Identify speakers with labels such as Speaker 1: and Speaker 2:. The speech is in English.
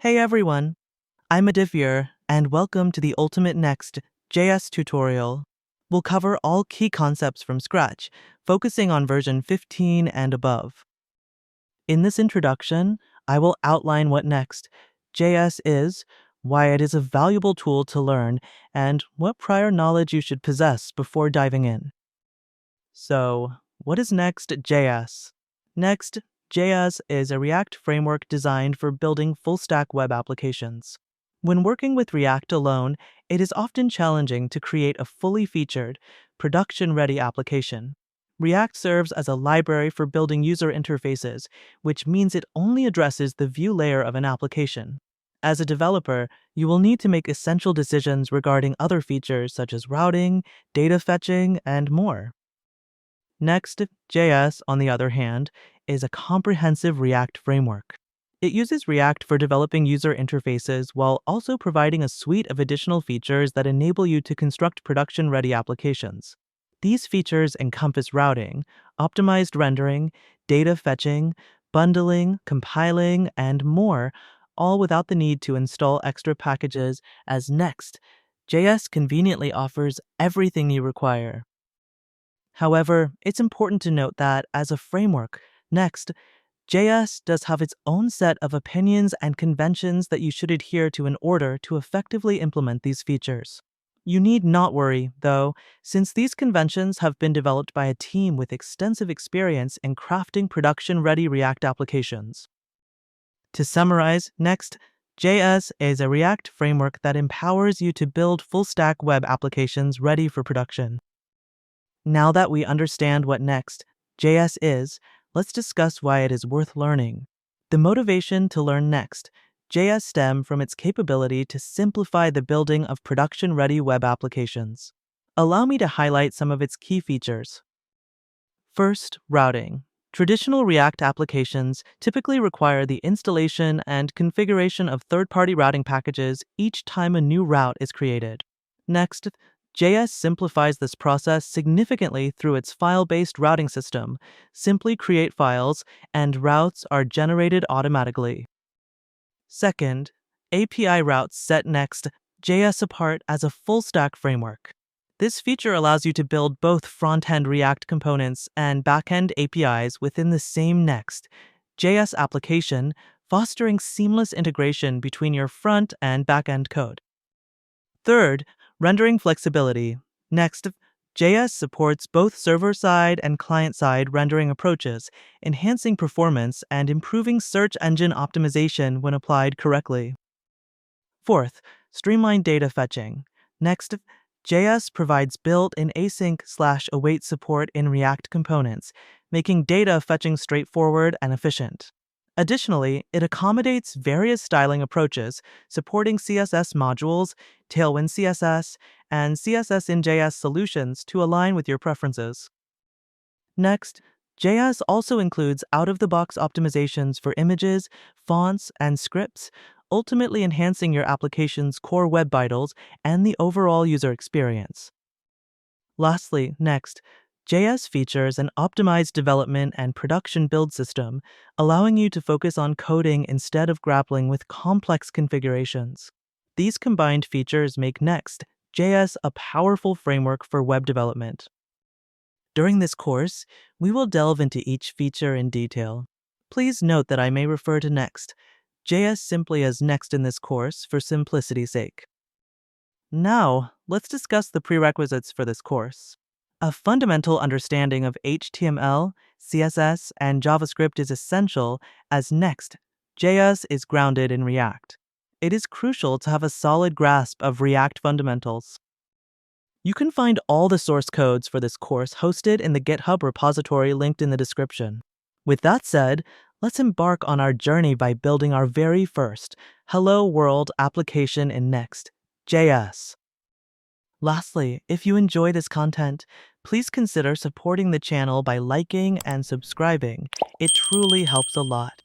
Speaker 1: Hey everyone, I'm Adivir, and welcome to the Ultimate Next.js tutorial. We'll cover all key concepts from scratch, focusing on version 15 and above. In this introduction, I will outline what Next.js is, why it is a valuable tool to learn, and what prior knowledge you should possess before diving in. So, what is Next.js? Next.js is a React framework designed for building full-stack web applications. When working with React alone, it is often challenging to create a fully featured, production-ready application. React serves as a library for building user interfaces, which means it only addresses the view layer of an application. As a developer, you will need to make essential decisions regarding other features such as routing, data fetching, and more. Next.js, on the other hand, is a comprehensive React framework. It uses React for developing user interfaces while also providing a suite of additional features that enable you to construct production-ready applications. These features encompass routing, optimized rendering, data fetching, bundling, compiling, and more, all without the need to install extra packages, as Next.js conveniently offers everything you require. However, it's important to note that, as a framework, Next.js does have its own set of opinions and conventions that you should adhere to in order to effectively implement these features. You need not worry, though, since these conventions have been developed by a team with extensive experience in crafting production-ready React applications. To summarize, Next.js is a React framework that empowers you to build full-stack web applications ready for production. Now that we understand what Next.js is, let's discuss why it is worth learning. The motivation to learn Next.js stems from its capability to simplify the building of production-ready web applications. Allow me to highlight some of its key features. First, routing. Traditional React applications typically require the installation and configuration of third-party routing packages each time a new route is created. Next.js simplifies this process significantly through its file-based routing system. Simply create files, and routes are generated automatically. Second, API routes set Next.js apart as a full-stack framework. This feature allows you to build both front-end React components and back-end APIs within the same Next.js application, fostering seamless integration between your front and back-end code. Third, rendering flexibility. Next.js supports both server-side and client-side rendering approaches, enhancing performance and improving search engine optimization when applied correctly. Fourth, streamlined data fetching. Next.js provides built-in async/await support in React components, making data fetching straightforward and efficient. Additionally, it accommodates various styling approaches, supporting CSS modules, Tailwind CSS, and CSS in JS solutions to align with your preferences. Next.js also includes out-of-the-box optimizations for images, fonts, and scripts, ultimately enhancing your application's core web vitals and the overall user experience. Lastly, Next.js features an optimized development and production build system, allowing you to focus on coding instead of grappling with complex configurations. These combined features make Next.js a powerful framework for web development. During this course, we will delve into each feature in detail. Please note that I may refer to Next.js simply as Next in this course for simplicity's sake. Now, let's discuss the prerequisites for this course. A fundamental understanding of HTML, CSS, and JavaScript is essential, as Next.js is grounded in React. It is crucial to have a solid grasp of React fundamentals. You can find all the source codes for this course hosted in the GitHub repository linked in the description. With that said, let's embark on our journey by building our very first Hello World application in Next.js. Lastly, if you enjoy this content, please consider supporting the channel by liking and subscribing. It truly helps a lot.